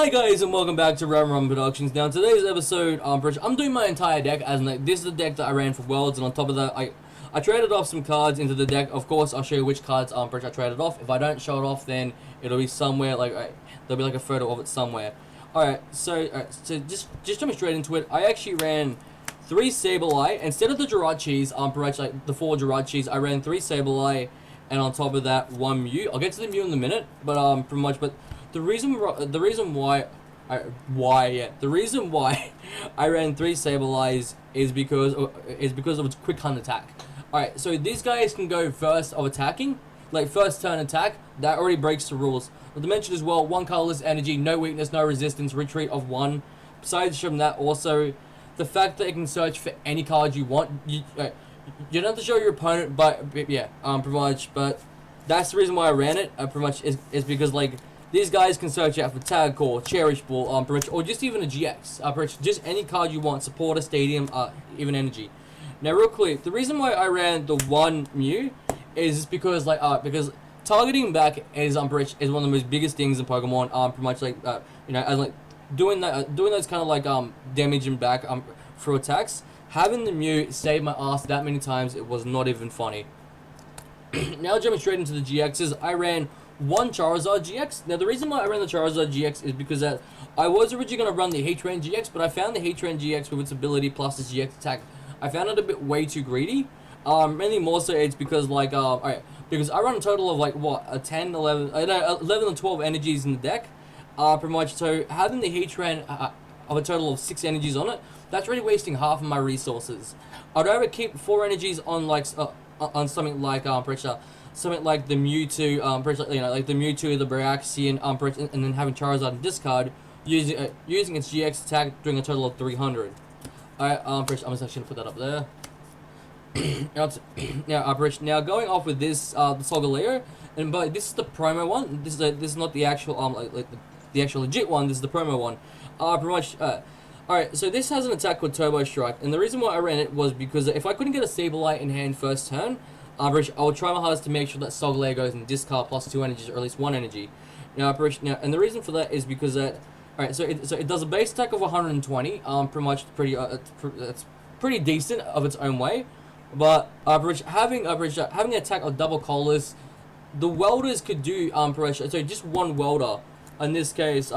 Hi guys and welcome back to Rum Productions. Now in today's episode, I'm doing my entire deck as like this is the deck that I ran for Worlds, and on top of that I traded off some cards into the deck. Of course, I'll show you which cards I traded off. If I don't show it off, then it'll be somewhere like there'll be like a photo of it somewhere. Alright, so just jumping straight into it, I actually ran 3 Sableye instead of the Jirachis. Like the 4 Jirachis, I ran 3 Sableye, and on top of that 1 Mew. I'll get to the Mew in a minute, but the reason why I ran 3 Sableyes is because of its quick hunt attack. Alright, so these guys can go first of attacking, like first turn attack. That already breaks the rules. Not to mention as well, 1 colorless energy, no weakness, no resistance, retreat of 1. Besides from that, also the fact that it can search for any card you want. You don't have to show your opponent, but yeah, pretty much. But that's the reason why I ran it. Pretty much is because like these guys can search out for Tag Core, Cherish Ball, pretty much, or just even a GX. Pretty much just any card you want, Supporter, Stadium, even Energy. Now, real quick, the reason why I ran the 1 Mew is because because targeting back is one of the most biggest things in Pokemon. Pretty much like you know, as like doing those kind of like damaging back through attacks. Having the Mew saved my ass that many times, it was not even funny. Now jumping straight into the GXs, I ran 1 Charizard GX. Now the reason why I ran the Charizard GX is because that I was originally going to run the Heatran GX, but I found the Heatran GX with its ability plus its GX attack, I found it a bit way too greedy. Mainly more so it's because like alright, because I run a total of like what, 11 or 12 energies in the deck. Pretty much, so having the Heatran of a total of 6 energies on it, that's really wasting half of my resources. I'd rather keep 4 energies on like on something like something like the Mewtwo, you know, like the Mewtwo, the Braixen, and then having Charizard in discard, using its GX attack, doing a total of 300. Alright, I'm just actually gonna put that up there. Now going off with this, the Solgaleo, and but this is the promo one. This is not the actual the actual legit one. This is the promo one. Pretty much. Alright, so this has an attack called Turbo Strike, and the reason why I ran it was because if I couldn't get a Sableye in hand first turn, I'll try my hardest to make sure that Solgaleo goes in discard plus 2 energies, or at least 1 energy. Now, and the reason for that is because that, alright, so it does a base attack of 120, pretty much it's pretty decent of its own way, but having an attack of double colors, the welders could do so just 1 welder. In this case,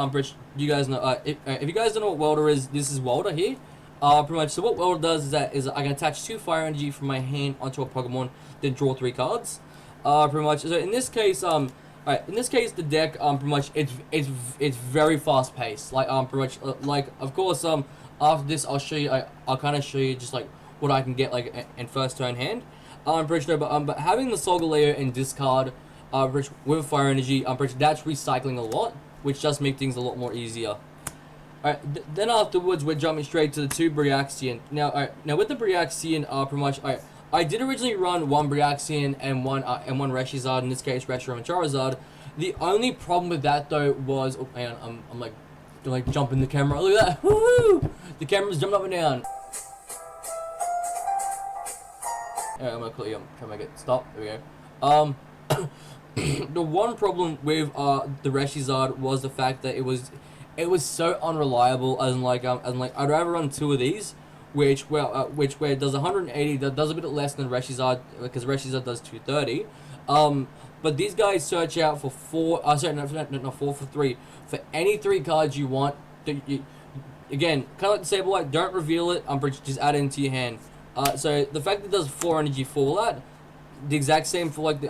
you guys know, if you guys don't know what welder is, this is welder here. Pretty much, so what welder does is I can attach 2 fire energy from my hand onto a Pokemon, then draw 3 cards. Pretty much, so in this case, alright, in this case, the deck, pretty much, it's very fast paced. Like, pretty much, like, of course, after this, I'll show you, I'll kind of show you just like what I can get like in first turn hand. Pretty sure, but having the Solgaleo in discard, with fire energy, that's recycling a lot, which does make things a lot more easier. Alright, then afterwards we're jumping straight to the 2 Braixen. Now, now with the Braixen, pretty much, I did originally run 1 Braixen and one Reshizard, in this case Reshiram and Charizard. The only problem with that though was, oh man, I'm like jumping the camera. Look at that, woohoo! The camera's jumping up and down. Alright, I'm gonna quickly try to make it stop. There we go. The one problem with the Reshizard was the fact that it was so unreliable. As in like I'd rather run 2 of these, which where it does 180, that does a bit less than Reshizard, because Reshizard does 230. But these guys search out for 4. Sorry, not 4, for 3. For any 3 cards you want. Again, kind of like the Sableye, don't reveal it. Just add it into your hand. So the fact that it does 4 energy for that. The exact same for like the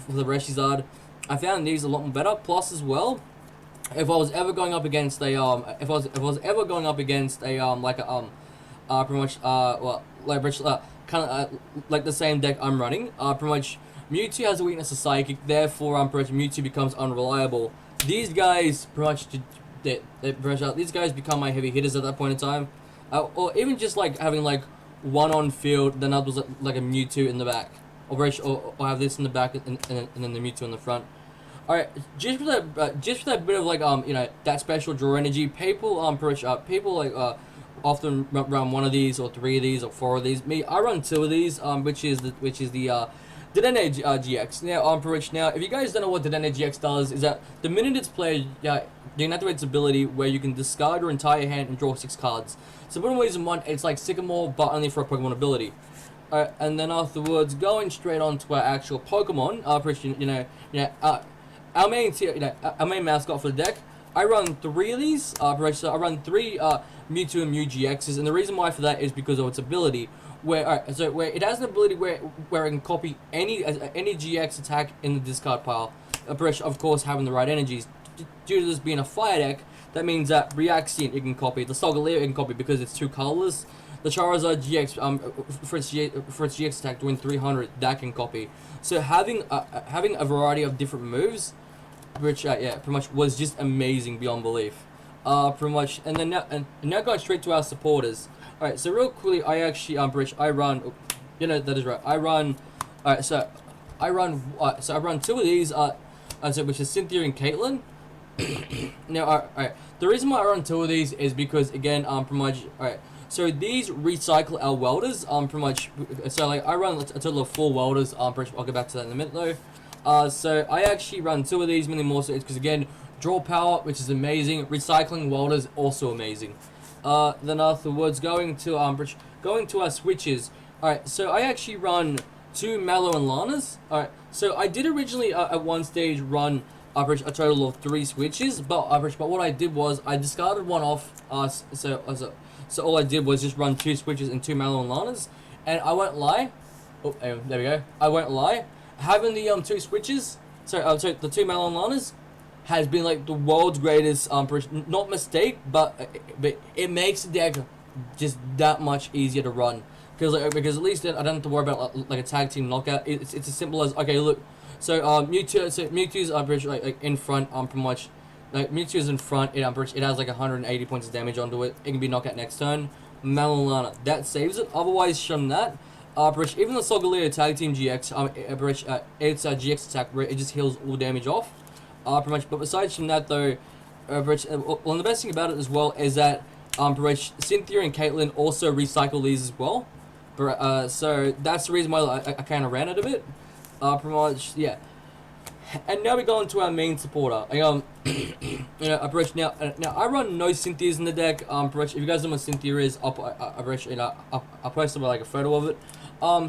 for the Reshizard. I found these a lot more better. Plus as well, if I was ever going up against a pretty much well, like kind of like the same deck I'm running, pretty much Mewtwo has a weakness to Psychic, therefore pretty much Mewtwo becomes unreliable. These guys pretty much these guys become my heavy hitters at that point in time, or even just like having like 1 on field, then others like a Mewtwo in the back. Or have this in the back and then the Mewtwo in the front. Alright, just for that bit of like you know, that special draw energy, people like often run 1 of these or 3 of these or 4 of these. Me, I run 2 of these, which is the Dedenne GX. Now, for which now, if you guys don't know what Dedenne GX does, is that the minute it's played, you can activate its ability where you can discard your entire hand and draw 6 cards. So, for reason one, it's like Sycamore, but only for a Pokemon ability. And then afterwards, going straight on to our actual Pokemon, our main our main mascot for the deck. I run 3 of these. So I run 3 Mewtwo and Mew GXs, and the reason why for that is because of its ability. Where it has an ability where it can copy any GX attack in the discard pile. Of course, having the right energies. Due to this being a fire deck, that means that Reaxian it can copy, the Solgaleo it can copy because it's 2 colorless. The Charizard GX for its GX attack doing 300 that can copy. So having a variety of different moves, which pretty much was just amazing beyond belief. Pretty much, and then now going straight to our supporters. All right, so real quickly, I actually I run, that is right. I run, all right, so I run 2 of these, which is Cynthia and Caitlyn. Now, all right, the reason why I run 2 of these is because again, pretty much, all right. So these recycle our welders, pretty much. So like I run a total of 4 welders. I'll get back to that in a minute though. So I actually run 2 of these, mainly more so it's because again, draw power, which is amazing. Recycling welders also amazing. Then afterwards, going to our switches. All right, so I actually run 2 Mallow and Lanas. All right, so I did originally at one stage run a total of 3 switches, but what I did was I discarded one off. So all I did was just run 2 switches and 2 Mallow and Lanas, and I won't lie. Oh, there we go. I won't lie. Having the 2 switches, the 2 Mallow and Lanas, has been like the world's greatest not mistake, but it makes the deck just that much easier to run because at least I don't have to worry about like a tag team knockout. It's as simple as okay, look. So Mewtwo's like in front pretty much. Like Mewtwo's in front, it has like 180 points of damage onto it. It can be knockout next turn. Malolana, that saves it. Otherwise, from that, even the Solgaleo Tag Team GX, its GX attack, it just heals all damage off. Pretty much. But besides from that, though, well, the best thing about it as well is that Cynthia and Caitlyn also recycle these as well. So that's the reason why I kind of ran it a bit. Pretty much, yeah. And now we go into our main supporter. Now I run no Cynthias in the deck. If you guys know what Cynthia is, I'll post like a photo of it.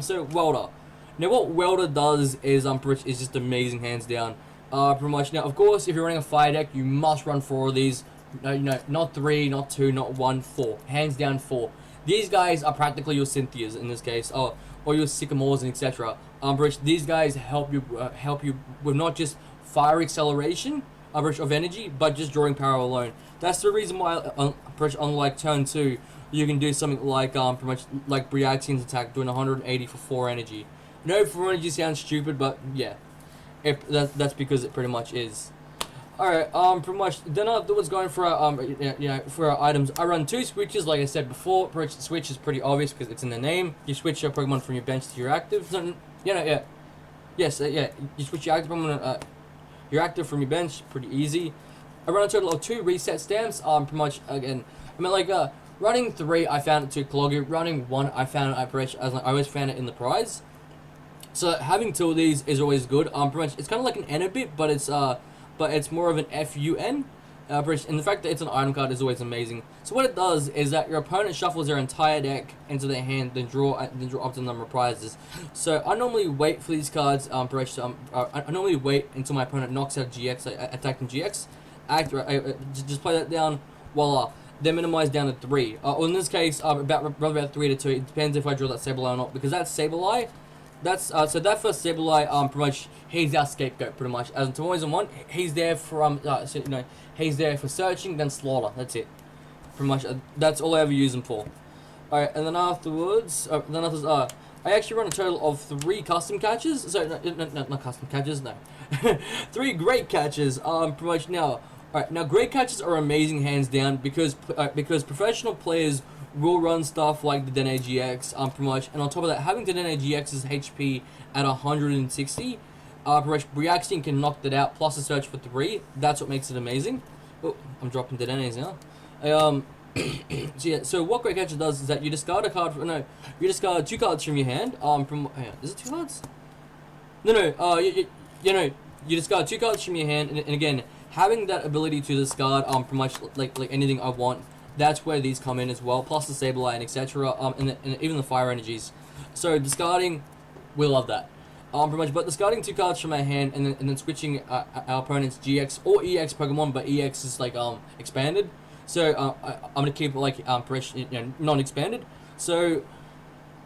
So Welder. Now what Welder does is is just amazing, hands down. Pretty much. Now of course, if you're running a fire deck, you must run 4 of these. Not 3, not 2, not 1, 4. Hands down 4. These guys are practically your Cynthias in this case, or your Sycamores and etc. These guys help you with not just fire acceleration of energy, but just drawing power alone. That's the reason why on like turn 2, you can do something like pretty much like Briaxian's attack, doing 180 for 4 energy. No, 4 energy sounds stupid, but yeah, that's because it pretty much is. Alright, pretty much, then afterwards going for our, for our items, I run 2 switches, like I said before. Switch is pretty obvious because it's in the name. You switch your Pokemon from your bench to your active. So, you switch your active Pokemon, your active from your bench, pretty easy. I run a total of 2 reset stamps, pretty much, again, running 3, I found it too cloggy. Running 1, I found it, I always found it in the prize. So having 2 of these is always good. Pretty much, it's kind of like an N a bit, but it's more of an FUN. And the fact that it's an item card is always amazing. So what it does is that your opponent shuffles their entire deck into their hand, then draw up to the number of prizes. So I normally wait for these cards. I normally wait until my opponent knocks out GX, attacking GX. Just play that down. Voila. Then minimize down to 3. Or in this case, about 3 to 2. It depends if I draw that Sableye or not, because that Sableye. That's so that first Sableye, pretty much he's our scapegoat, pretty much. As in 2 always in 1, he's there for he's there for searching, then slaughter. That's it. Pretty much that's all I ever use him for. All right, and then afterwards, I actually run a total of 3 custom catches. So not custom catches, no. 3 great catches. Pretty much now. All right, now great catches are amazing, hands down, because professional players will run stuff like the Dedenne GX, pretty much, and on top of that, having the Dedenne GX's HP at 160, Briaxian can knock that out, plus a search for 3. That's what makes it amazing. Oh, I'm dropping Dedennes now. So what Great Catcher does is that you discard a card. You discard 2 cards from your hand. Is it 2 cards? No, no. You know, you discard 2 cards from your hand, and again, having that ability to discard pretty much like anything I want. That's where these come in as well. Plus the Sableye and etc. And even the fire energies. So discarding, we love that. Pretty much, but discarding 2 cards from my hand and then switching our opponent's GX or EX Pokemon, but EX is like expanded. So I'm gonna keep like non-expanded. So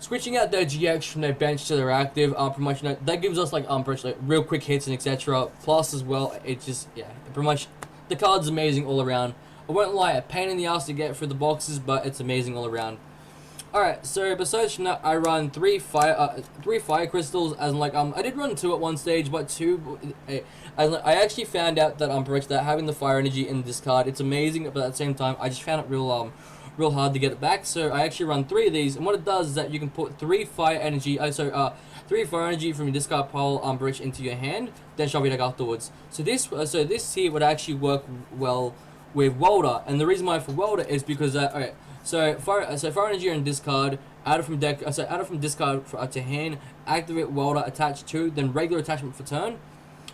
switching out their GX from their bench to their active, pretty much that gives us like pretty like real quick hits and etc. Plus as well, it just pretty much the card's amazing all around. I won't lie, a pain in the ass to get through the boxes, but it's amazing all around. Alright, so besides from that, I run three fire crystals, as in like I did run 2 at one stage, but 2, I actually found out that that having the fire energy in this card, it's amazing, but at the same time, I just found it real hard to get it back. So I actually run 3 of these, and what it does is that you can put 3 fire energy, 3 fire energy from your discard pile into your hand, then shove your deck afterwards. So this here would actually work well with Welder, and the reason why for Welder is because alright. So fire energy and discard, add it from discard to hand, activate Welder, attach 2, then regular attachment for turn,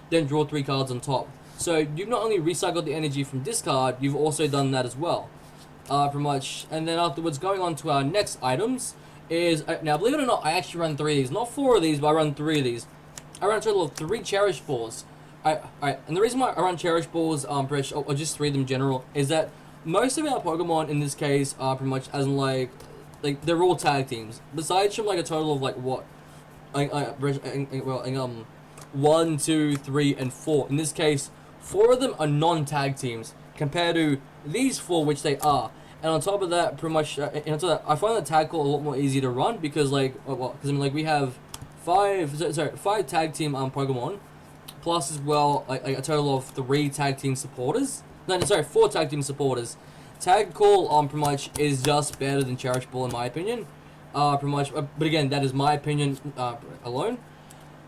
then draw 3 cards on top. So you've not only recycled the energy from discard, you've also done that as well. Pretty much, and then afterwards, going on to our next items is now believe it or not, I actually run 3 of these, not 4 of these, but I run 3 of these. I run a total of 3 Cherish Balls. Alright, and the reason why I run Cherish Balls, or just 3 of them in general, is that most of our Pokemon in this case are pretty much as in like they're all tag teams. Besides from like a total of like what, 1, 2, 3, and 4. In this case, 4 of them are non-tag teams compared to these 4, which they are. And on top of that, pretty much, I find the tag call a lot more easy to run because we have 5 tag team Pokemon, plus as well like a total of 3 tag team supporters. No, sorry, 4 tag team supporters. Tag call pretty much is just better than Cherish Ball in my opinion. Pretty much, but again, that is my opinion alone.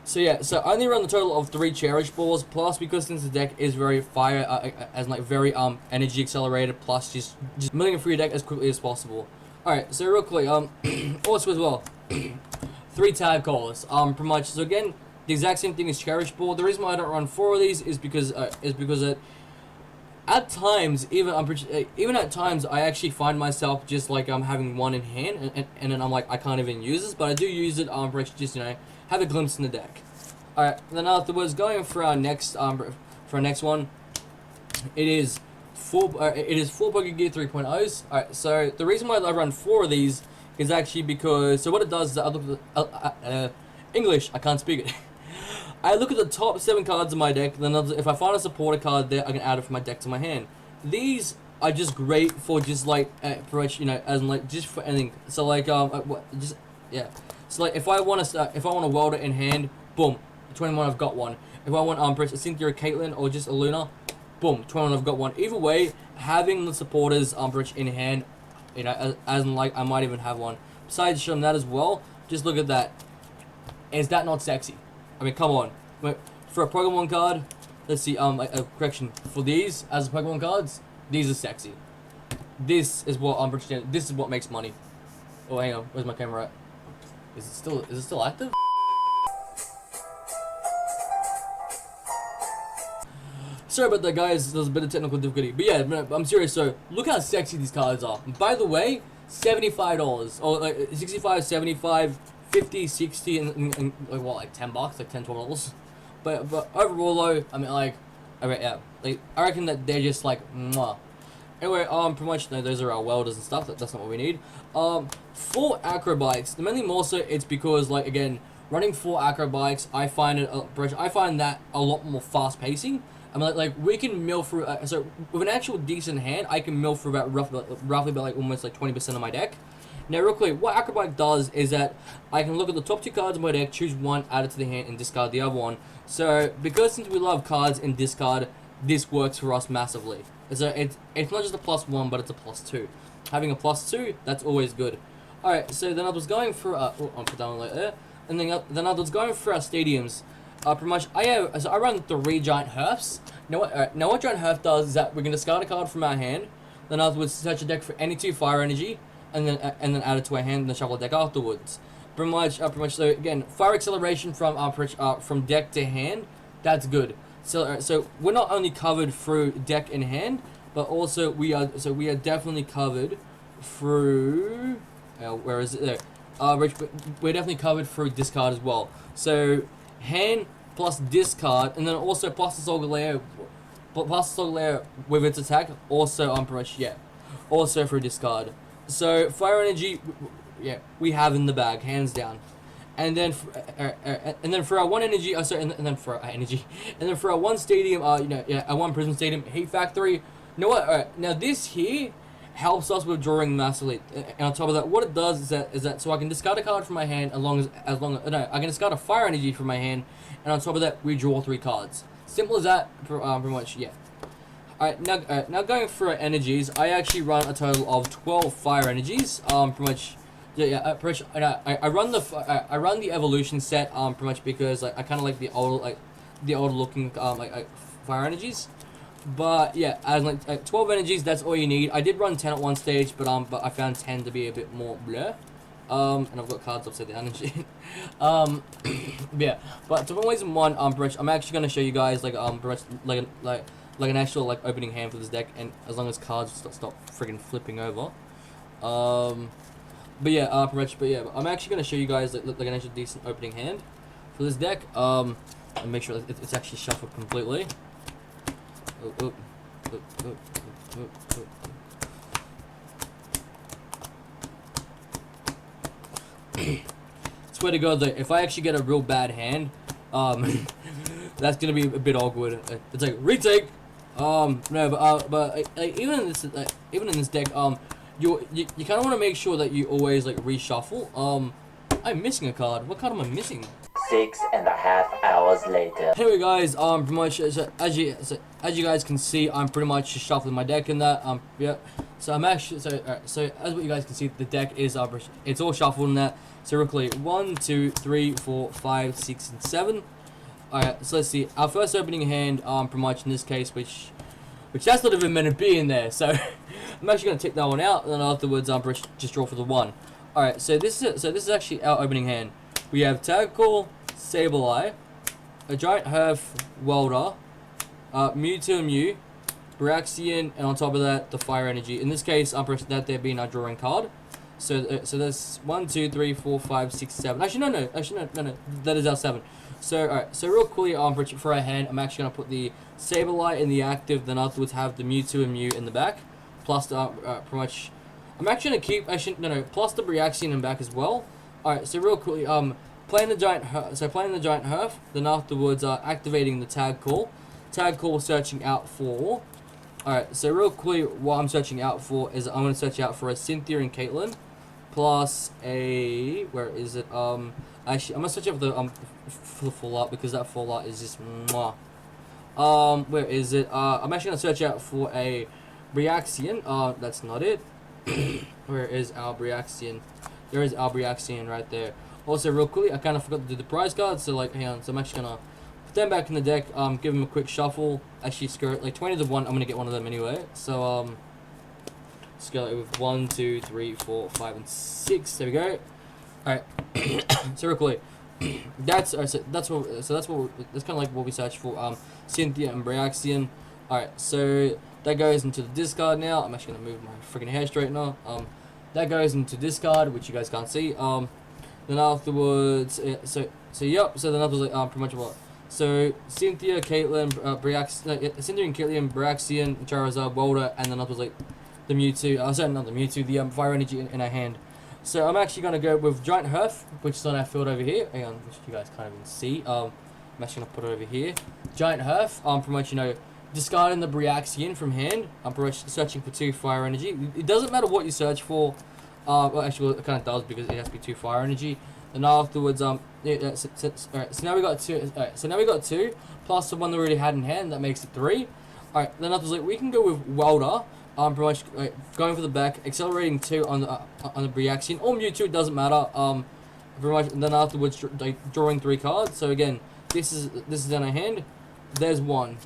So yeah, so I only run the total of 3 Cherish Balls, plus because since the deck is very fire, very energy accelerated, plus just milling through your deck as quickly as possible. Alright, so real quick, also as well, 3 tag calls, pretty much, so again, the exact same thing as Cherish Ball. The reason why I don't run 4 of these is because at times, even at times, I actually find myself just like having 1 in hand, and then I'm like I can't even use this, but I do use it just have a glimpse in the deck. All right, then afterwards, going for our next one, it is full Pokegear 3.0s. All right, so the reason why I run 4 of these is actually because what it does is that I look at English, I can't speak it. I look at the top 7 cards in my deck, then if I find a supporter card there, I can add it from my deck to my hand. These are just great for just like, pretty much, as in like, just for anything. So like, So like, if I want a Welder in hand, boom, 21 I've got one. If I want a Cynthia, a Caitlyn, or just a Luna, boom, 21 I've got one. Either way, having the supporters in hand, as in like, I might even have one. Besides showing that as well, just look at that. Is that not sexy? I mean, come on. For a Pokemon card, let's see, correction. For these, as Pokemon cards, these are sexy. This is what this is what makes money. Oh, hang on, where's my camera at? Is it still active? Sorry about that, guys, there's a bit of technical difficulty. But yeah, I'm serious, so look how sexy these cards are. And by the way, $75, or like 65, 75, 50, 60, and like what, like $10, like $10, $12. But overall though, I mean I reckon that they're just like mwah. Anyway, pretty much those are our welders and stuff. That's not what we need. For acrobikes, mainly more so it's because like again, running 4 acrobikes, I find that a lot more fast pacing. I mean like we can mill through. So with an actual decent hand, I can mill through about roughly about like almost like 20% of my deck. Now, real quick, what Acrobike does is that I can look at the top 2 cards in my deck, choose one, add it to the hand, and discard the other one. So, because since we love cards in discard, this works for us massively. So, it's not just a +1, but it's a +2. Having a +2, that's always good. Alright, so then I was going for, I'll put down like there. And then I was going for our stadiums. Pretty much, I run 3 Giant Herfs. Now what Giant Herf does is that we can discard a card from our hand, then afterwards search a deck for any 2 fire energy, and then add it to our hand and then shuffle the deck afterwards. Pretty much. So again, fire acceleration from deck to hand, that's good. So we're not only covered through deck and hand, but also we are definitely covered through. Where is it? There. We're definitely covered through discard as well. So hand plus discard, and then also plus the Solgaleo, with its attack. Also pretty much also through discard. So fire energy, yeah, we have in the bag, hands down. And then, for our one energy, and then for our energy, and then for our one stadium, our one Prism Stadium Heat Factory. You know what? Alright, now this here helps us with drawing massively. And on top of that, what it does is that so I can discard a card from my hand I can discard a fire energy from my hand, and on top of that, we draw 3 cards. Simple as that. Pretty much, yeah. Alright, now going through our energies, I actually run a total of 12 fire energies. Pretty much. Pretty much, I run the evolution set pretty much because I kind of like the older looking fire energies, but yeah, as 12 energies, that's all you need. I did run 10 at one stage, but I found 10 to be a bit more blur. And I've got cards upside down and shit. Yeah, but to always in one I'm actually gonna show you guys like an actual opening hand for this deck, and as long as cards stop friggin' flipping over. But yeah, I'm actually gonna show you guys like an actual decent opening hand for this deck. And make sure it's actually shuffled completely. Swear to God, though, if I actually get a real bad hand, that's gonna be a bit awkward. It's like retake. No, but even in this deck, you kind of want to make sure that you always reshuffle. I'm missing a card. What card am I missing? 6.5 hours later. Anyway, guys, pretty much as you guys can see, I'm pretty much just shuffling my deck in that. Yeah. So I'm actually so as what you guys can see, the deck is it's all shuffled in that. So real quickly, 1, 2, 3, 4, 5, 6, and 7. Alright, so let's see. Our first opening hand, pretty much in this case, which that's not even meant to be in there. So I'm actually gonna take that one out, and then afterwards, just draw for the 1. Alright, so this is actually our opening hand. We have Tag Call, Sableye, a Giant Hearth, Welder, Mewtwo and Mew, Braxian, and on top of that, the Fire Energy. In this case, that there being our drawing card. So that's 1, 2, 3, 4, 5, 6, 7. Actually, no. That is our 7. So, alright. So real quickly, for our hand, I'm actually gonna put the Sableye in the active. Then afterwards, have the Mewtwo and Mew in the back. Plus, pretty much, I'm actually gonna keep. Plus the Braxian in back as well. Alright. So real quickly, playing the Giant Hearth. Then afterwards, activating the Tag Call. Tag Call, searching out for. Alright. So real quickly, what I'm searching out for is I'm gonna search out for a Cynthia and Caitlyn. Plus a, where is it? Actually, I'm gonna search out for the full art because that full art is just mwah. Where is it? I'm actually gonna search out for a Braxian. That's not it. Where is our Braxian? There is our Braxian right there. Also, real quickly, I kind of forgot to do the prize cards, so hang on. So I'm actually gonna put them back in the deck. Give them a quick shuffle. Actually, screw it. 20 to 1. I'm gonna get one of them anyway. So let's go with 1, 2, 3, 4, 5, and 6. There we go. All right. So real quick, that's kind of like what we searched for. Cynthia and Braxian. All right. So that goes into the discard now. I'm actually gonna move my freaking hair straightener. That goes into discard, which you guys can't see. Then afterwards, so then afterwards, pretty much what. So Cynthia, Caitlyn, Cynthia and Caitlyn, Braxian, Charizard, Welder, and then afterwards the Mewtwo. Sorry, not the Mewtwo. The Fire Energy in our hand. So I'm actually gonna go with Giant Hearth, which is on our field over here. Hang on, which you guys can't even see. I'm actually gonna put it over here. Giant Hearth. Pretty much discarding the Braxian from hand. I'm pretty much searching for 2 Fire Energy. It doesn't matter what you search for. Well, actually, it kind of does because it has to be 2 Fire Energy. And afterwards, alright. So now we got 2. Alright, so now we got 2 plus the one that we already had in hand. That makes it 3. Alright, then afterwards, we can go with Welder. Pretty much going for the back, accelerating 2 on the Braxian or Mewtwo. It doesn't matter. Pretty much, and then afterwards, drawing 3 cards. So again, this is in our hand. There's 1,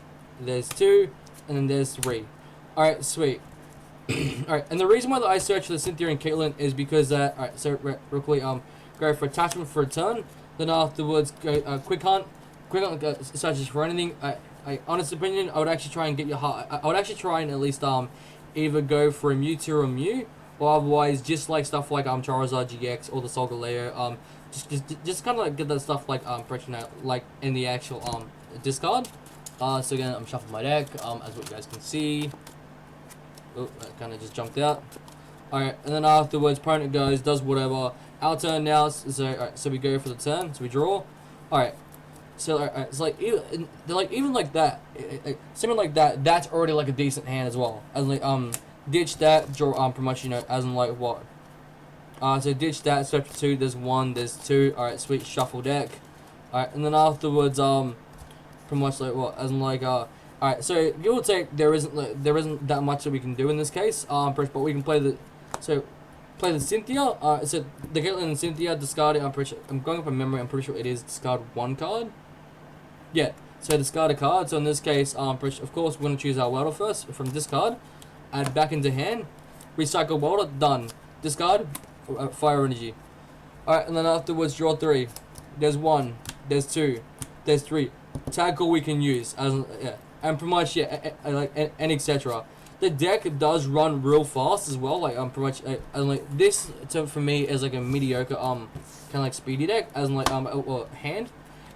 there's 2, and then there's 3. Alright, sweet. Alright, and the reason why I searched for the Cynthia and Caitlyn is because alright, so real quickly, go for attachment for a turn. Then afterwards, go quick hunt. Quick hunt searches for anything. Honest opinion, I would actually try and get your heart. I would actually try and at least either go for a Mewtwo or a Mew, or otherwise just like stuff like Charizard GX or the Solgaleo. Just kind of like get that stuff like like in the actual discard. So again, I'm shuffling my deck as what you guys can see. Oh, that kind of just jumped out. Alright, and then afterwards, opponent goes, does whatever. Our turn now, so we go for the turn, so we draw. Alright, so it's like, even like that, something like that, that's already like a decent hand as well. As like, ditch that, draw, pretty much, as in like what? So ditch that, step 2, there's 1, there's 2. Alright, sweet, shuffle deck. Alright, and then afterwards, pretty much like what? As in like, alright, so give or take, there isn't that much that we can do in this case, but we can play the Cynthia. So the Caitlyn and Cynthia discarded. I'm going from memory. I'm pretty sure it is discard 1 card. Yeah. So discard a card. So in this case, of course, we're gonna choose our Welder first from discard. Add back into hand. Recycle Welder. Done. Discard. Fire energy. Alright, and then afterwards, draw 3. There's 1. There's 2. There's 3. Tag call we can use and pretty much and etc. The deck does run real fast as well. Like pretty much like this for me is like a mediocre kind of like speedy deck as in like hand.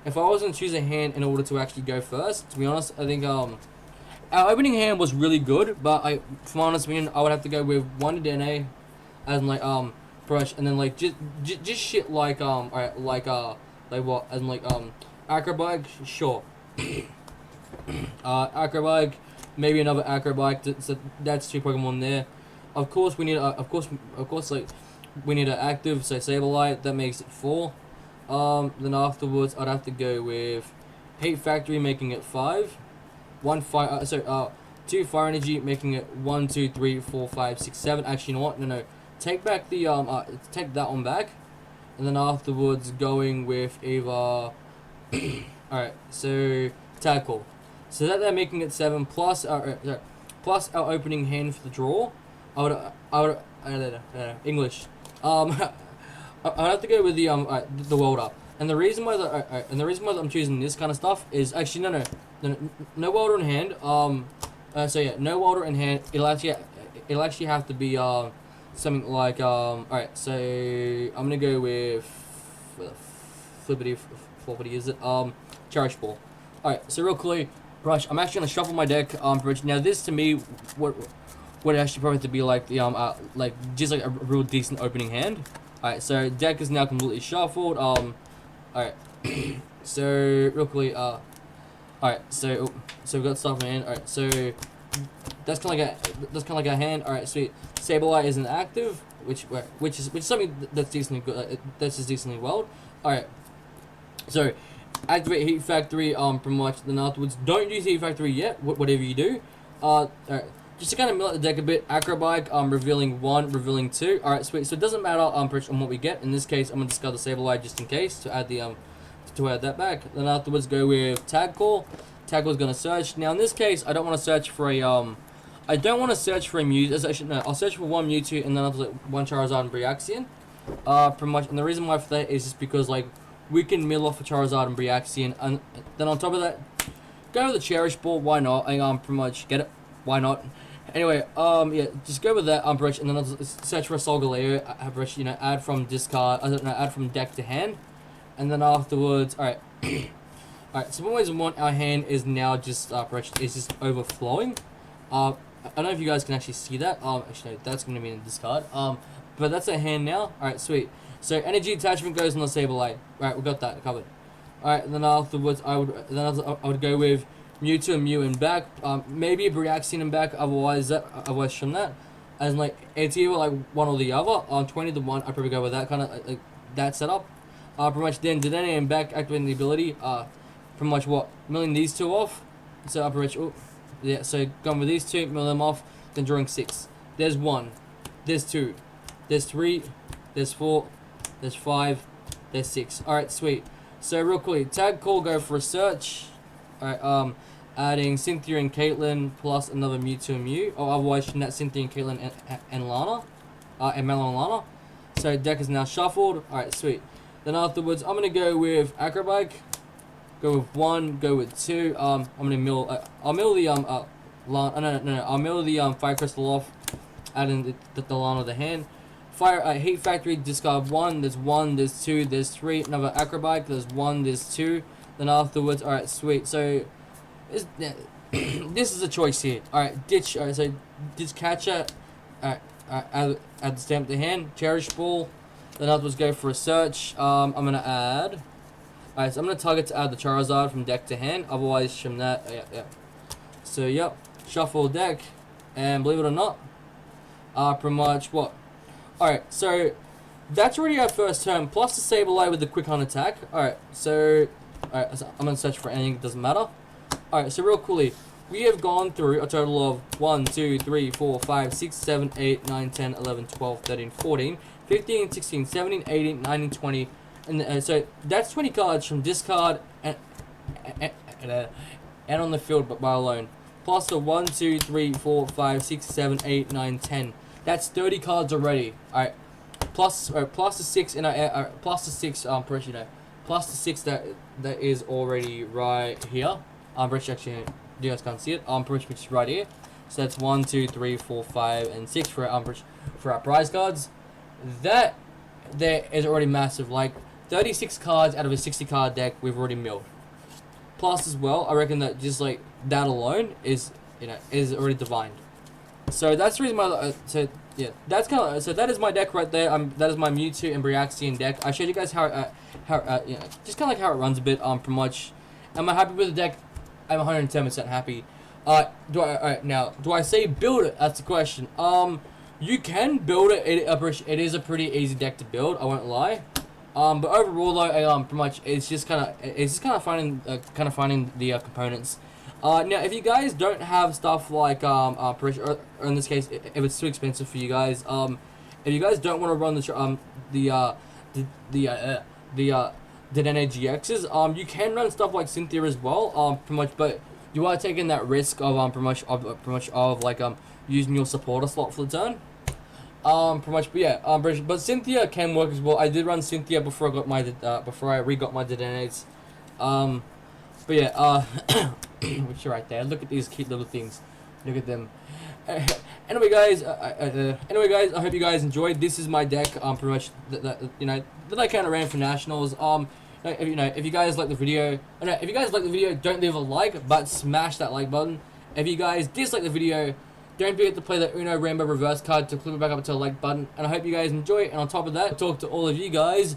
If I was gonna choose a hand in order to actually go first, to be honest, I think our opening hand was really good, but from honest opinion, I would have to go with 1 DNA as in like pretty much, and then like just shit like alright, like what as in like Acrobike, sure. Acrobike, maybe another Acrobike. So that's 2 Pokemon there. Of course, we need of course, like we need an active. So Sableye, that makes it 4. Then afterwards, I'd have to go with Hate Factory, making it 5. 2 Fire Energy, making it 1, 2, 3, 4, 5, 6, 7. Actually, you know what? No. Take back the take that one back, and then afterwards going with either. Alright, so tackle. So they're making it 7 plus our opening hand for the draw. I would English. I would have to go with the welder. And the reason why I'm choosing this kind of stuff is actually no welder in hand. So yeah, no welder in hand. It'll actually have to be something like alright, so I'm gonna go with flippity floppity, is it Cherish Ball. Alright, so real quickly, brush. I'm actually gonna shuffle my deck. Bridge. Now this to me would actually probably have to be like the like just like a real decent opening hand. Alright, so deck is now completely shuffled. Alright, so real quickly, alright, so we've got stuff in hand. Alright, so that's kind of like a hand. Alright, sweet. Sableye isn't active, which is something that's decently good. That's just decently well. Alright, so activate Heat Factory, pretty much. Then afterwards, don't use Heat Factory yet. Whatever you do, alright, just to kind of mill out the deck a bit. Acrobike, revealing 1, revealing 2. Alright, sweet. So it doesn't matter on what we get. In this case, I'm gonna discard the Sableye just in case to add the to add that back. Then afterwards, go with Tag Call. Tag Call is gonna search. Now in this case, I don't want to search for a I don't want to search for a Mewtwo. Actually, no, I'll search for 1 Mewtwo and then I'll like 1 Charizard and Bryaxian. Pretty much. And the reason why for that is just because like we can mill off a Charizard and Bryaxian, and then on top of that, go with the Cherish Ball. Why not? And pretty much get it. Why not? Anyway, yeah, just go with that. Pretty much, and then I'll search for a Solgaleo. Add from discard. Add from deck to hand, and then afterwards, all right. Alright, so always want our hand is now just is just overflowing. I don't know if you guys can actually see that. Actually, no, that's going to be in the discard. But that's a hand now. Alright, sweet. So energy attachment goes on the Sableye. Alright, we got that covered. Alright, and then afterwards, I would go with Mewtwo and Mew in back. Maybe a Bryaxian in back. Otherwise from that. As in, like it's either like one or the other. 20 to 1, I'd probably go with that kind of like that setup. Pretty much then Dedenne in back, activating the ability. Pretty much what milling these 2 off. So upper reach. Oh. Yeah, so going with these 2, mill them off, then drawing 6. There's 1, there's 2, there's 3, there's 4, there's 5, there's 6. Alright, sweet. So real quick, Tag Call, go for a search. Alright, adding Cynthia and Caitlyn plus another Mewtwo and Mew. Or otherwise, that Cynthia and Caitlyn and Lana. And Melon and Lana. So deck is now shuffled. Alright, sweet. Then afterwards, I'm gonna go with Acrobike. Go with 1, go with 2. I'm gonna mill. I'll mill the no. I'll mill the Fire Crystal off, adding the Lana of the hand. Fire Heat Factory, discard 1. There's 1. There's 2. There's 3. Another Acrobike. There's 1. There's 2. Then afterwards, alright, sweet. So this is a choice here. Alright, ditch. Alright, so ditch Catcher. Alright, add the stamp to hand. Cherish Ball. Then afterwards go for a search. I'm gonna add. Alright, so I'm gonna target to add the Charizard from deck to hand. Otherwise, from that, yeah. So yep, shuffle deck, and believe it or not, pretty much what. Alright, so that's already our first turn. Plus the Sableye with the quick hunt attack. Alright, so so I'm gonna search for anything. It doesn't matter. Alright, so real quickly, we have gone through a total of 1, 2, 3, 4, 5, 6, 7, 8, 9, 10, 11, 12, 13, 14, 15, 16, 17, 18, 19, 20. And so that's 20 cards from discard and on the field by alone. Plus the 1, 2, 3, 4, 5, 6, 7, 8, 9, 10. That's 30 cards already. Alright. Plus the 6 and plus the 6 plus the 6 that is already right here. Actually you guys can't see it. Which is right here. So that's 1, 2, 3, 4, 5, and 6 for our prize cards. That there is already massive. Like 36 cards out of a 60 card deck we've already milled. Plus as well, I reckon that just like that alone is is already divined. So that's the reason why. So yeah, that's kind of so that is my deck right there. That is my Mewtwo and Bryaxian deck. I showed you guys how just kind of like how it runs a bit. Pretty much. Am I happy with the deck? I'm 110% happy. Do I say build it? That's the question. You can build it. It is a pretty easy deck to build. I won't lie. But overall though, pretty much it's just kind of finding the components. Now if you guys don't have stuff like or in this case if it's too expensive for you guys, if you guys don't want to run the Dedenne GXs, you can run stuff like Cynthia as well, pretty much, but you are taking that risk of pretty much like using your supporter slot for the turn. Pretty much, but yeah, but Cynthia can work as well. I did run Cynthia before I got my before I re-got my Dedennates. But yeah, which are right there. Look at these cute little things. Look at them. Anyway, guys, I hope you guys enjoyed. This is my deck. Pretty much that I kind of ran for nationals. If you guys like the video, don't leave a like, but smash that like button. If you guys dislike the video, don't forget to play the Uno Rainbow reverse card to flip it back up to a like button. And I hope you guys enjoy it. And on top of that, I'll talk to all of you guys